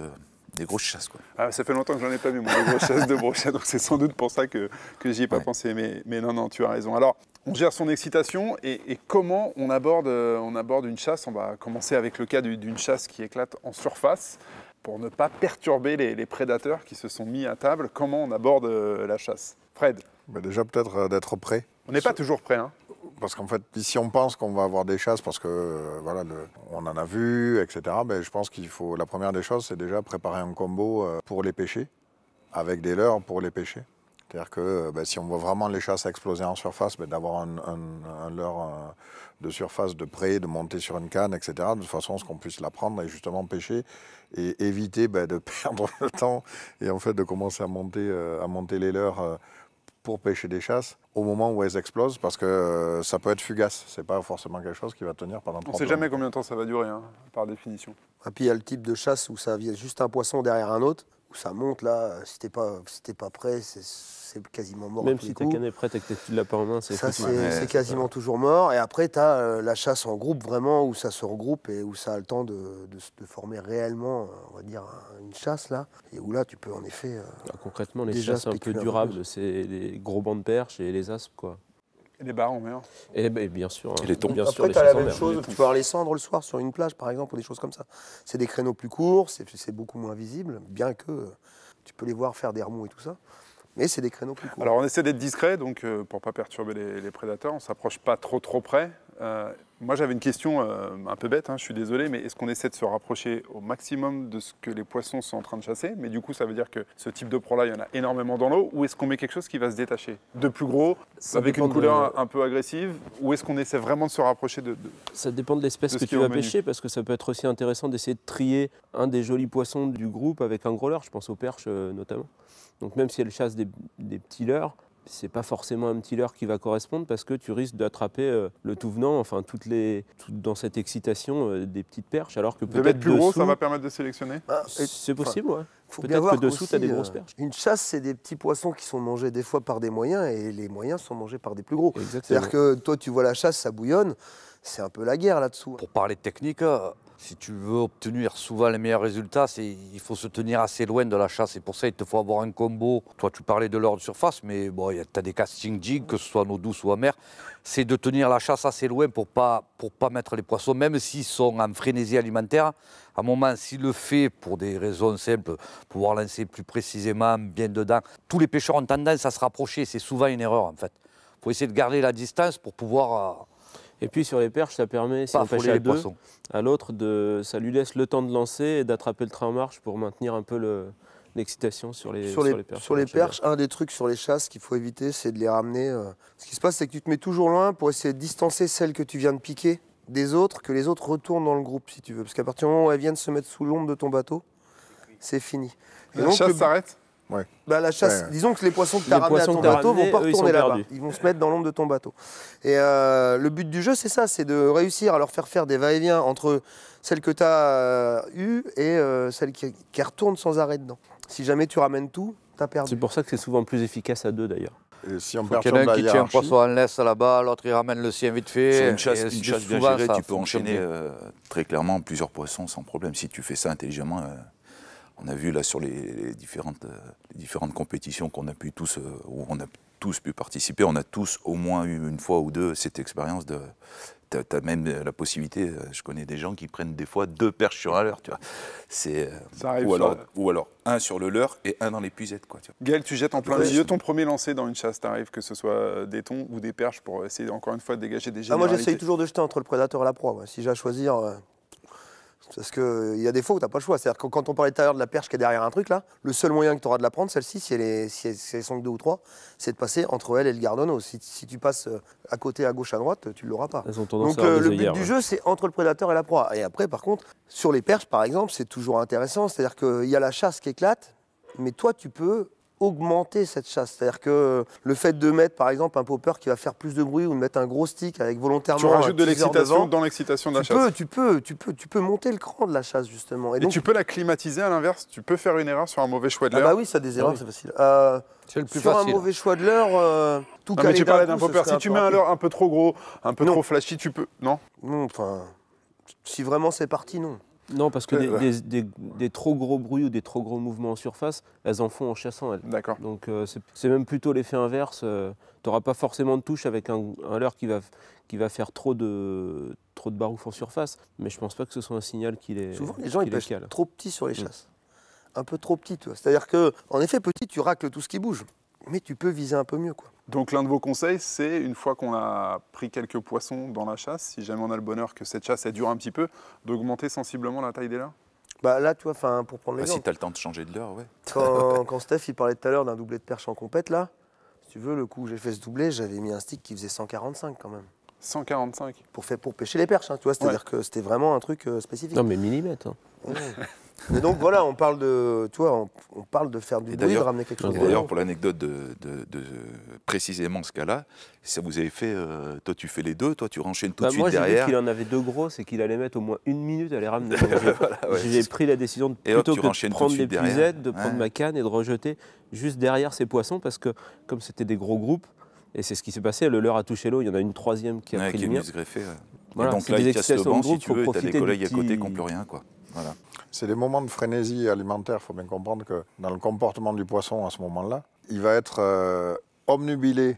Speaker 2: chasses, quoi.
Speaker 1: Ah, ça fait longtemps que j'en ai pas vu, moi, des grosses chasses de brochet, donc c'est sans doute pour ça que j'y ai pas pensé. Mais non, tu as raison. Alors, on gère son excitation et comment on aborde une chasse. On va commencer avec le cas d'une chasse qui éclate en surface. Pour ne pas perturber les prédateurs qui se sont mis à table, comment on aborde la chasse? Fred?
Speaker 5: Déjà, peut-être d'être prêt.
Speaker 1: On n'est pas toujours prêt, hein.
Speaker 5: Parce qu'en fait, si on pense qu'on va avoir des chasses, parce que on en a vu, etc., je pense qu'il faut, la première des choses, c'est déjà préparer un combo pour les pêcher, avec des leurres pour les pêcher. C'est-à-dire que si on voit vraiment les chasses exploser en surface, d'avoir un leurre de surface de près, de monter sur une canne, etc., de façon à ce qu'on puisse la prendre et justement pêcher et éviter de perdre le temps et en fait de commencer à monter les leurres pour pêcher des chasses au moment où elles explosent, parce que ça peut être fugace. C'est pas forcément quelque chose qui va tenir pendant 30 ans.
Speaker 1: On ne sait jamais combien de temps ça va durer, hein, par définition.
Speaker 6: Et puis il y a le type de chasse où ça vient juste un poisson derrière un autre, où ça monte là, si t'es pas prêt, c'est quasiment mort.
Speaker 3: Même si ta canne est prête et que tu l'as pas en main, c'est
Speaker 6: ça,
Speaker 3: foutu.
Speaker 6: c'est quasiment toujours mort. Et après, tu as la chasse en groupe, vraiment, où ça se regroupe et où ça a le temps de former réellement, on va dire, une chasse, là. Et où là, tu peux en effet...
Speaker 3: Concrètement, les
Speaker 6: déjà
Speaker 3: chasses un peu
Speaker 6: spéculer un peu
Speaker 3: durables,
Speaker 6: plus.
Speaker 3: c'est les gros bancs de perches et les aspes, quoi.
Speaker 1: Et les barres en mer.
Speaker 3: Et bien sûr.
Speaker 2: Et les thons.
Speaker 3: Bien sûr,
Speaker 6: Après,
Speaker 3: les
Speaker 6: tu as la
Speaker 3: chasses en
Speaker 6: même
Speaker 3: mer.
Speaker 6: chose, tu peux avoir les cendres le soir sur une plage, par exemple, ou des choses comme ça. C'est des créneaux plus courts, c'est beaucoup moins visible, bien que tu peux les voir faire des remous et tout ça. Mais c'est des créneaux plus courts.
Speaker 1: Alors on essaie d'être discret, donc pour pas perturber les prédateurs, on s'approche pas trop près. Moi j'avais une question un peu bête, hein, je suis désolé, mais est-ce qu'on essaie de se rapprocher au maximum de ce que les poissons sont en train de chasser? Mais du coup ça veut dire que ce type de proie-là, il y en a énormément dans l'eau, ou est-ce qu'on met quelque chose qui va se détacher? De plus gros, avec
Speaker 3: dépend
Speaker 1: une couleur un peu agressive, ou est-ce qu'on essaie vraiment de se rapprocher de...
Speaker 3: Ça dépend de l'espèce
Speaker 1: de ce
Speaker 3: que
Speaker 1: qui
Speaker 3: tu
Speaker 1: est au
Speaker 3: vas
Speaker 1: menu.
Speaker 3: pêcher, parce que ça peut être aussi intéressant d'essayer de trier un des jolis poissons du groupe avec un gros leurre, je pense aux perches notamment. Donc même si elles chassent des petits leurres, c'est pas forcément un petit leurre qui va correspondre, parce que tu risques d'attraper le tout venant, enfin tout dans cette excitation des petites perches, alors que
Speaker 1: De
Speaker 3: peut-être
Speaker 1: mettre plus gros,
Speaker 3: dessous,
Speaker 1: ça va permettre de sélectionner?
Speaker 3: c'est possible, ouais.
Speaker 6: Faut
Speaker 3: Peut-être
Speaker 6: bien voir
Speaker 3: que dessous, tu as des
Speaker 6: qu'aussi,
Speaker 3: grosses perches.
Speaker 6: Une chasse, c'est des petits poissons qui sont mangés des fois par des moyens, et les moyens sont mangés par des plus gros.
Speaker 3: Exactement.
Speaker 6: C'est-à-dire que toi, tu vois la chasse, ça bouillonne, c'est un peu la guerre là-dessous.
Speaker 4: Pour parler de technique, si tu veux obtenir souvent les meilleurs résultats, il faut se tenir assez loin de la chasse. Et pour ça, il te faut avoir un combo. Toi, tu parlais de leurre de surface, mais bon, tu as des casting jigs, que ce soit en eau douce ou en mer. C'est de tenir la chasse assez loin pour pas mettre les poissons, même s'ils sont en frénésie alimentaire. À un moment, s'il le fait pour des raisons simples, pouvoir lancer plus précisément, bien dedans, tous les pêcheurs ont tendance à se rapprocher. C'est souvent une erreur, en fait. Il faut essayer de garder la distance pour pouvoir...
Speaker 3: Et puis sur les perches, ça permet, si
Speaker 4: pas
Speaker 3: on pêche
Speaker 4: affoler
Speaker 3: à
Speaker 4: les
Speaker 3: deux,
Speaker 4: poissons.
Speaker 3: à l'autre, ça lui laisse le temps de lancer et d'attraper le train en marche pour maintenir un peu l'excitation sur les perches.
Speaker 6: Sur les perches, un des trucs sur les chasses qu'il faut éviter, c'est de les ramener. Ce qui se passe, c'est que tu te mets toujours loin pour essayer de distancer celles que tu viens de piquer des autres, que les autres retournent dans le groupe, si tu veux. Parce qu'à partir du moment où elles viennent se mettre sous l'ombre de ton bateau, c'est fini. Et
Speaker 1: La
Speaker 6: donc,
Speaker 1: chasse s'arrête?
Speaker 6: la chasse,
Speaker 5: Ouais.
Speaker 6: disons que les poissons que tu as
Speaker 3: Les
Speaker 6: ramenés à
Speaker 3: poissons
Speaker 6: ton
Speaker 3: que t'as
Speaker 6: bateau vont
Speaker 3: ramenés,
Speaker 6: pas
Speaker 3: eux, ils sont
Speaker 6: retourner là-bas.
Speaker 3: perdus.
Speaker 6: Ils vont se mettre dans l'ombre de ton bateau. Et le but du jeu, c'est ça, c'est de réussir à leur faire des va-et-vient entre celles que tu as eues et celles qui retournent sans arrêt dedans. Si jamais tu ramènes tout, tu as perdu.
Speaker 3: C'est pour ça que c'est souvent plus efficace à deux d'ailleurs.
Speaker 5: Et si on
Speaker 4: Il y en
Speaker 5: perturbe
Speaker 4: a un
Speaker 5: la
Speaker 4: qui tient un
Speaker 5: hiérarchie,
Speaker 4: poisson en laisse là-bas, l'autre il ramène le sien vite fait.
Speaker 2: Sur une chasse,
Speaker 4: et
Speaker 2: bien
Speaker 4: souvent,
Speaker 2: gérée,
Speaker 4: ça
Speaker 2: tu peux
Speaker 4: fonctionne
Speaker 2: enchaîner
Speaker 4: bien.
Speaker 2: très clairement plusieurs poissons sans problème. Si tu fais ça intelligemment, on a vu là sur les différentes compétitions qu'on a pu tous, où on a tous pu participer, on a tous au moins eu une fois ou deux cette expérience de... Tu as même la possibilité, je connais des gens qui prennent des fois 2 perches sur un leurre, tu vois. C'est,
Speaker 1: Ça arrive,
Speaker 2: ou alors un sur le leurre et un dans l'épuisette, quoi. Tu vois.
Speaker 1: Gaël, tu jettes en plein
Speaker 6: Ouais.
Speaker 1: milieu ton premier lancer dans une chasse, t'arrives, que ce soit des thons ou des perches, pour essayer encore une fois de dégager des
Speaker 6: Ah,
Speaker 1: généralités.
Speaker 6: moi, j'essaye toujours de jeter entre le prédateur et la proie. Si j'ai à choisir. Parce qu'il y a des fois où tu n'as pas le choix. C'est-à-dire que quand on parlait tout à l'heure de la perche qui est derrière un truc, là, le seul moyen que tu auras de la prendre, celle-ci, si elles sont que 2 ou 3, c'est de passer entre elle et le gardonneau. Si tu passes à côté, à gauche, à droite, tu ne l'auras pas.
Speaker 3: Elles ont tendance
Speaker 6: Donc
Speaker 3: à avoir
Speaker 6: le
Speaker 3: des
Speaker 6: but
Speaker 3: œillères,
Speaker 6: du
Speaker 3: ouais.
Speaker 6: jeu, c'est entre le prédateur et la proie. Et après, par contre, sur les perches, par exemple, c'est toujours intéressant. C'est-à-dire qu'il y a la chasse qui éclate, mais toi, tu peux augmenter cette chasse. C'est-à-dire que le fait de mettre, par exemple, un popper qui va faire plus de bruit ou de mettre un gros stick avec volontairement
Speaker 1: Tu rajoutes de
Speaker 6: un teaser
Speaker 1: l'excitation
Speaker 6: devant,
Speaker 1: dans l'excitation de la chasse.
Speaker 6: tu peux monter le cran de la chasse, justement.
Speaker 1: Et tu peux la climatiser à l'inverse. Tu peux faire une erreur sur un mauvais choix de
Speaker 6: Ah
Speaker 1: leurre.
Speaker 6: bah oui, ça a des erreurs,
Speaker 3: oui.
Speaker 6: c'est facile.
Speaker 4: C'est le plus
Speaker 6: Sur
Speaker 4: facile.
Speaker 6: un mauvais choix de leurre, tout
Speaker 1: Non, mais tu
Speaker 6: calé
Speaker 1: parlais
Speaker 6: d'un
Speaker 1: d'un
Speaker 6: coup, ce
Speaker 1: popper.
Speaker 6: serait
Speaker 1: Si tu
Speaker 6: peu
Speaker 1: mets un
Speaker 6: rapide.
Speaker 1: leurre un peu trop gros, un peu
Speaker 6: Non.
Speaker 1: trop flashy, tu peux... Non?
Speaker 6: Non, enfin, si vraiment c'est parti, non.
Speaker 3: Non, parce que des trop gros bruits ou des trop gros mouvements en surface, elles en font en chassant, elles.
Speaker 1: D'accord.
Speaker 3: Donc c'est même plutôt l'effet inverse. Tu n'auras pas forcément de touche avec un leurre qui va faire trop de barouf en surface, mais je pense pas que ce soit un signal qui les
Speaker 6: Souvent, les gens,
Speaker 3: qui
Speaker 6: ils
Speaker 3: les
Speaker 6: pêchent
Speaker 3: cale.
Speaker 6: trop petit sur les chasses. Un peu trop petit, tu vois. C'est-à-dire que, en effet, petit, tu racles tout ce qui bouge. Mais tu peux viser un peu mieux, quoi.
Speaker 1: Donc l'un de vos conseils, c'est une fois qu'on a pris quelques poissons dans la chasse, si jamais on a le bonheur que cette chasse elle dure un petit peu, d'augmenter sensiblement la taille des leurres?
Speaker 6: Bah là, tu vois, pour prendre
Speaker 2: Bah, si
Speaker 6: l'exemple,
Speaker 2: tu as le temps de changer de leurre, ouais.
Speaker 6: quand Steph il parlait tout à l'heure d'un doublé de perche en compète, là, Si tu veux, le coup où j'ai fait ce doublé, j'avais mis un stick qui faisait 145 quand même.
Speaker 1: 145.
Speaker 6: Pour pêcher les perches, hein, tu vois, c'est-à-dire que c'était vraiment un truc spécifique.
Speaker 3: Non, mais millimètres. Hein.
Speaker 6: Ouais. Et donc voilà, on parle de, tu vois, on parle de faire du bruit, de ramener quelque chose.
Speaker 2: D'ailleurs, pour l'anecdote de précisément ce cas-là, ça vous avez fait, toi tu fais les deux, toi tu renchaînes tout de suite
Speaker 3: moi,
Speaker 2: derrière.
Speaker 3: Moi j'ai vu qu'il en avait 2 grosses et qu'il allait mettre au moins 1 minute à les ramener. J'ai pris la décision de plutôt que de prendre les puisettes, de prendre ma canne et de rejeter juste derrière ces poissons parce que comme c'était des gros groupes, et c'est ce qui s'est passé, le leurre a touché l'eau, il y en a une troisième qui a pris le mien.
Speaker 2: Se greffer,
Speaker 3: voilà,
Speaker 2: et donc là, il casse le banc, si tu veux, et t'as des collègues à côté qui n'ont plus rien, quoi. Voilà.
Speaker 5: C'est des moments de frénésie alimentaire. Il faut bien comprendre que dans le comportement du poisson à ce moment-là, il va être obnubilé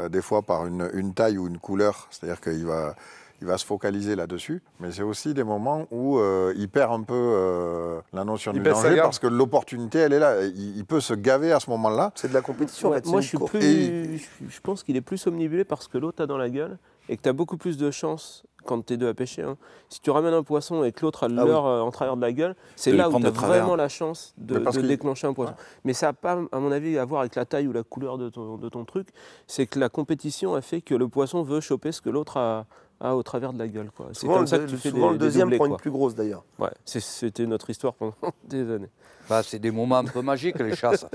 Speaker 5: des fois par une taille ou une couleur. C'est-à-dire qu'il va se focaliser là-dessus. Mais c'est aussi des moments où il perd un peu la notion du danger parce que l'opportunité, elle est là. Il peut se gaver à ce moment-là.
Speaker 6: C'est de la compétition.
Speaker 3: Ouais,
Speaker 6: en fait.
Speaker 3: moi, je pense qu'il est plus omnibulé parce que l'autre a dans la gueule et que tu as beaucoup plus de chance quand tu es deux à pêcher. Hein. Si tu ramènes un poisson et que l'autre a le leurre en travers de la gueule, c'est là où tu as vraiment la chance de déclencher un poisson. Ouais. Mais ça n'a pas, à mon avis, à voir avec la taille ou la couleur de ton truc. C'est que la compétition a fait que le poisson veut choper ce que l'autre a au travers de la gueule. C'est comme ça que tu fais
Speaker 6: souvent le deuxième
Speaker 3: doublés,
Speaker 6: prend une plus grosse d'ailleurs.
Speaker 3: Ouais, c'était notre histoire pendant des années.
Speaker 4: Bah, c'est des moments un peu magiques, les chasses.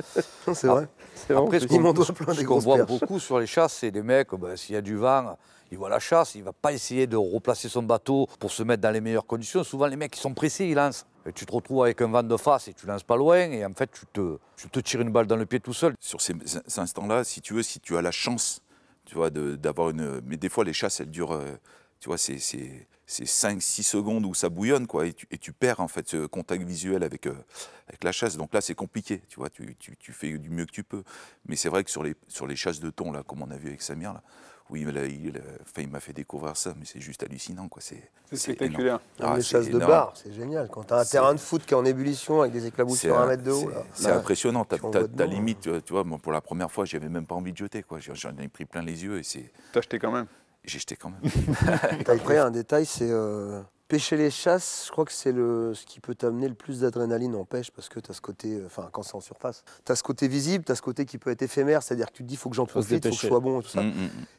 Speaker 6: C'est vrai.
Speaker 4: Après, ce qu'on voit beaucoup sur les chasses, c'est des mecs, s'il y a du vent, il voit la chasse, il ne va pas essayer de replacer son bateau pour se mettre dans les meilleures conditions. Souvent, les mecs, ils sont pressés, ils lancent. Et tu te retrouves avec un vent de face et tu lances pas loin. Et en fait, tu te tires une balle dans le pied tout seul.
Speaker 2: Sur ces instants-là, si tu as la chance, tu vois, d'avoir une... Mais des fois, les chasses, elles durent... tu vois, c'est 5-6 secondes où ça bouillonne, quoi, et tu perds en fait ce contact visuel avec la chasse. Donc là, c'est compliqué, tu vois, tu fais du mieux que tu peux. Mais c'est vrai que sur les chasses de thon, là, comme on a vu avec Samir, là, oui, il m'a fait découvrir ça, mais c'est juste hallucinant, quoi. C'est
Speaker 1: spectaculaire.
Speaker 6: Les chasses de bar, c'est génial. Quand tu as un terrain de foot qui est en ébullition avec des éclaboussures sur 1 mètre de haut.
Speaker 2: C'est impressionnant. T'as limite, tu vois, moi, pour la première fois, j'avais même pas envie de jeter, quoi. J'en ai pris plein les yeux et c'est.
Speaker 1: T'as jeté quand même.
Speaker 2: J'ai jeté quand même.
Speaker 6: Après, un détail, c'est pêcher les chasses. Je crois que c'est ce qui peut t'amener le plus d'adrénaline en pêche parce que tu as ce côté, quand c'est en surface, tu as ce côté visible, tu as ce côté qui peut être éphémère, c'est-à-dire que tu te dis, il faut que j'en profite, il faut que je sois bon et tout ça.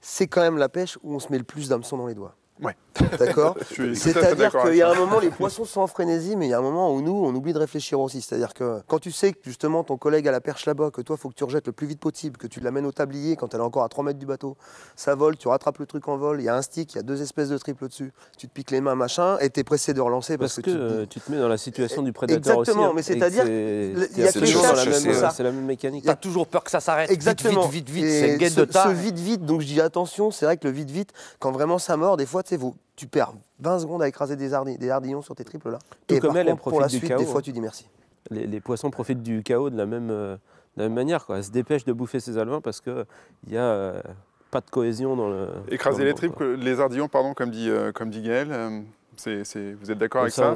Speaker 6: C'est quand même la pêche où on se met le plus d'hameçons dans les doigts.
Speaker 1: Ouais.
Speaker 6: D'accord. C'est-à-dire qu'il y a un moment, les poissons sont en frénésie, mais il y a un moment où nous, on oublie de réfléchir aussi. C'est-à-dire que quand tu sais que justement ton collègue a la perche là-bas, que toi, il faut que tu rejettes le plus vite possible, que tu l'amènes au tablier quand elle est encore à 3 mètres du bateau, ça vole, tu rattrapes le truc en vol, il y a un stick, il y a 2 espèces de triples dessus, tu te piques les mains, machin, et tu es pressé de relancer parce que
Speaker 3: tu te mets dans la situation du prédateur aussi.
Speaker 6: Exactement, mais c'est-à-dire qu'il y a
Speaker 3: c'est la même mécanique.
Speaker 4: Tu as toujours peur que ça s'arrête.
Speaker 6: Exactement.
Speaker 4: Vite, c'est un gain de temps.
Speaker 6: Ce vite, donc je dis attention, c'est vrai que le vite, quand vraiment ça mord, des fois, tu perds 20 secondes à écraser des ardillons sur tes triples là.
Speaker 3: Tout
Speaker 6: et
Speaker 3: comme
Speaker 6: par
Speaker 3: elle
Speaker 6: contre, pour la
Speaker 3: profite du
Speaker 6: suite,
Speaker 3: chaos.
Speaker 6: Des fois, tu dis merci.
Speaker 3: Les poissons profitent du chaos de la même manière, quoi. Elles se dépêchent de bouffer ses alevins parce qu'il n'y a pas de cohésion dans le...
Speaker 1: Écraser les triples, les ardillons, pardon, comme dit Gaël. Vous êtes d'accord avec ça?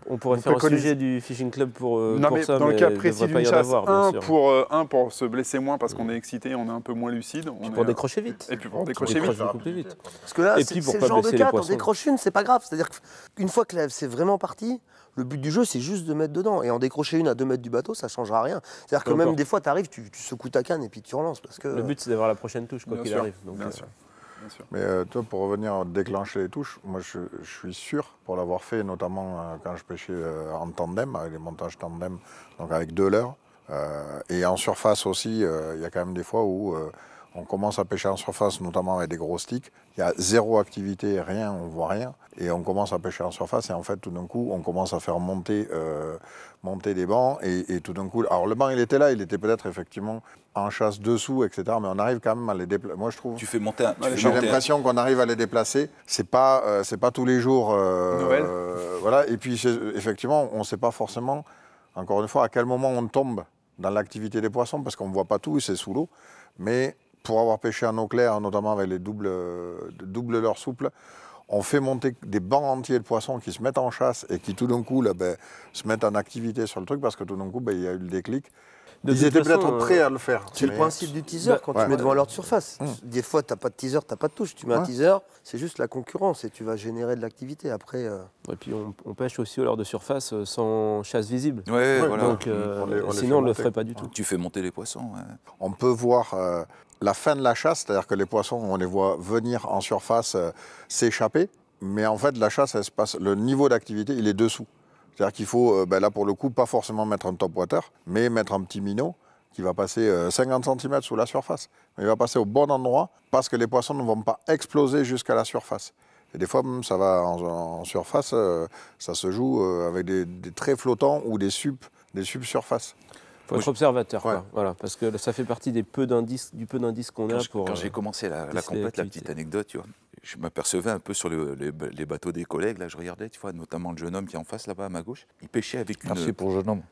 Speaker 3: On pourrait faire un sujet du Fishing Club pour ça,
Speaker 1: dans le cas
Speaker 3: mais
Speaker 1: précis d'une chasse, pour se blesser moins parce qu'on est excité, on est un peu moins lucide.
Speaker 3: Pour décrocher vite.
Speaker 1: Et puis pour décrocher vite.
Speaker 6: Parce que là, c'est le genre de cas, t'en décroches une, c'est pas grave. C'est-à-dire qu'une fois que c'est vraiment parti, le but du jeu, c'est juste de mettre dedans. Et en décrocher une à 2 mètres du bateau, ça changera rien. C'est-à-dire que même des fois, tu arrives, tu secoues ta canne et puis tu relances. Parce que,
Speaker 3: le but, c'est d'avoir la prochaine touche, quoi qu'il arrive.
Speaker 1: Bien sûr.
Speaker 5: Mais toi, pour revenir déclencher les touches, moi je suis sûr, pour l'avoir fait notamment quand je pêchais en tandem, avec les montages tandem, donc avec 2 leurres, et en surface aussi, il y a quand même des fois où on commence à pêcher en surface, notamment avec des gros sticks, il y a 0 activité, rien, on voit rien, et on commence à pêcher en surface, et en fait tout d'un coup on commence à faire monter des bancs, et tout d'un coup, alors le banc il était là, il était peut-être effectivement en chasse dessous, etc. Mais on arrive quand même à les déplacer. Moi, je trouve.
Speaker 2: Tu fais monter.
Speaker 5: J'ai l'impression qu'on arrive à les déplacer. C'est pas tous les jours.
Speaker 1: Noël.
Speaker 5: Voilà. Et puis, effectivement, on ne sait pas forcément, encore une fois, à quel moment on tombe dans l'activité des poissons, parce qu'on ne voit pas tout, c'est sous l'eau. Mais pour avoir pêché en eau claire, notamment avec les doubles leurres souples, on fait monter des bancs entiers de poissons qui se mettent en chasse et qui, tout d'un coup, là, se mettent en activité sur le truc, parce que tout d'un coup, il y a eu le déclic. Ils étaient peut-être prêts à le faire.
Speaker 6: C'est le principe du teaser quand tu mets devant leur surface. Des fois, tu n'as pas de teaser, tu n'as pas de touche. Tu mets un teaser, c'est juste la concurrence et tu vas générer de l'activité. Après,
Speaker 3: Et puis on pêche aussi au leurre de surface sans chasse visible.
Speaker 2: Ouais, voilà.
Speaker 3: Donc sinon, on ne le ferait pas du tout.
Speaker 2: Tu fais monter les poissons.
Speaker 5: On peut voir la fin de la chasse, c'est-à-dire que les poissons, on les voit venir en surface, s'échapper, mais en fait, la chasse, elle se passe, le niveau d'activité, il est dessous. C'est-à-dire qu'il faut, là pour le coup, pas forcément mettre un top water, mais mettre un petit minot qui va passer 50 cm sous la surface. Mais il va passer au bon endroit parce que les poissons ne vont pas exploser jusqu'à la surface. Et des fois, ça va en surface, ça se joue avec des traits flottants ou des subsurfaces.
Speaker 3: Il faut être observateur, quoi. Voilà, parce que ça fait partie du peu d'indices qu'on a pour...
Speaker 2: Quand j'ai commencé la compète, la petite anecdote, tu vois, je m'apercevais un peu sur les bateaux des collègues, là je regardais, tu vois, notamment le jeune homme qui est en face là-bas à ma gauche, il pêchait avec une...
Speaker 4: Merci pour le jeune homme.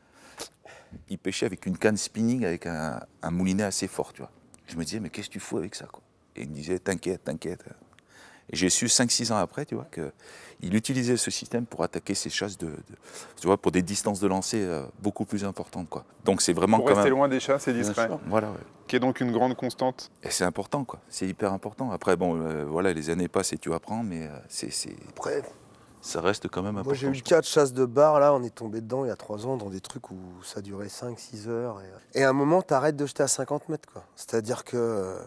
Speaker 2: Il pêchait avec une canne spinning avec un moulinet assez fort, tu vois. Je me disais, mais qu'est-ce que tu fous avec ça, quoi? Et il me disait, t'inquiète, t'inquiète. Et j'ai su 5-6 ans après, tu vois, qu'il utilisait ce système pour attaquer ses chasses tu vois, pour des distances de lancer beaucoup plus importantes, quoi. Donc c'est vraiment
Speaker 1: Pour
Speaker 2: quand
Speaker 1: rester
Speaker 2: même...
Speaker 1: loin des chats, c'est discret.
Speaker 2: Voilà, ouais.
Speaker 1: Qui est donc une grande constante.
Speaker 2: Et c'est important, quoi. C'est hyper important. Après, bon, voilà, les années passent et tu apprends, mais
Speaker 6: Après,
Speaker 2: ça reste quand même important.
Speaker 6: moi j'ai eu le cas de chasse de bar, là, on est tombé dedans il y a 3 ans, dans des trucs où ça durait 5-6 heures. Et à un moment, t'arrêtes de jeter à 50 mètres, quoi. C'est-à-dire que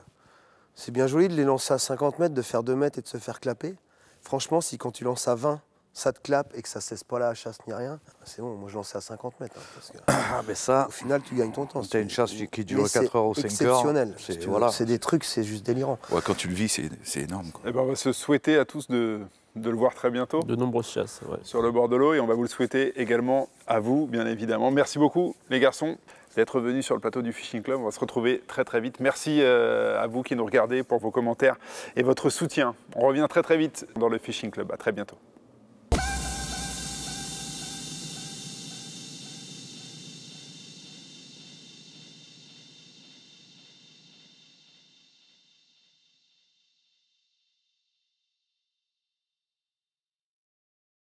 Speaker 6: c'est bien joli de les lancer à 50 mètres, de faire 2 mètres et de se faire clapper. Franchement, si quand tu lances à 20, ça te clappe et que ça ne cesse pas la chasse ni rien, c'est bon, moi je lançais à 50 mètres. Parce que,
Speaker 4: Mais ça,
Speaker 6: au final, tu gagnes ton temps.
Speaker 4: tu as une chasse qui dure
Speaker 6: Mais
Speaker 4: 4 heures ou 5 heures.
Speaker 6: exceptionnel.
Speaker 4: Voilà.
Speaker 6: C'est des trucs, c'est juste délirant.
Speaker 2: Ouais, quand tu le vis, c'est énorme, quoi.
Speaker 1: Eh ben, on va se souhaiter à tous de le voir très bientôt
Speaker 3: De nombreuses chasses, ouais.
Speaker 1: sur le bord de l'eau et on va vous le souhaiter également à vous, bien évidemment. Merci beaucoup, les garçons, d'être venus sur le plateau du Fishing Club. On va se retrouver très très vite. Merci à vous qui nous regardez pour vos commentaires et votre soutien. On revient très très vite dans le Fishing Club. À très bientôt.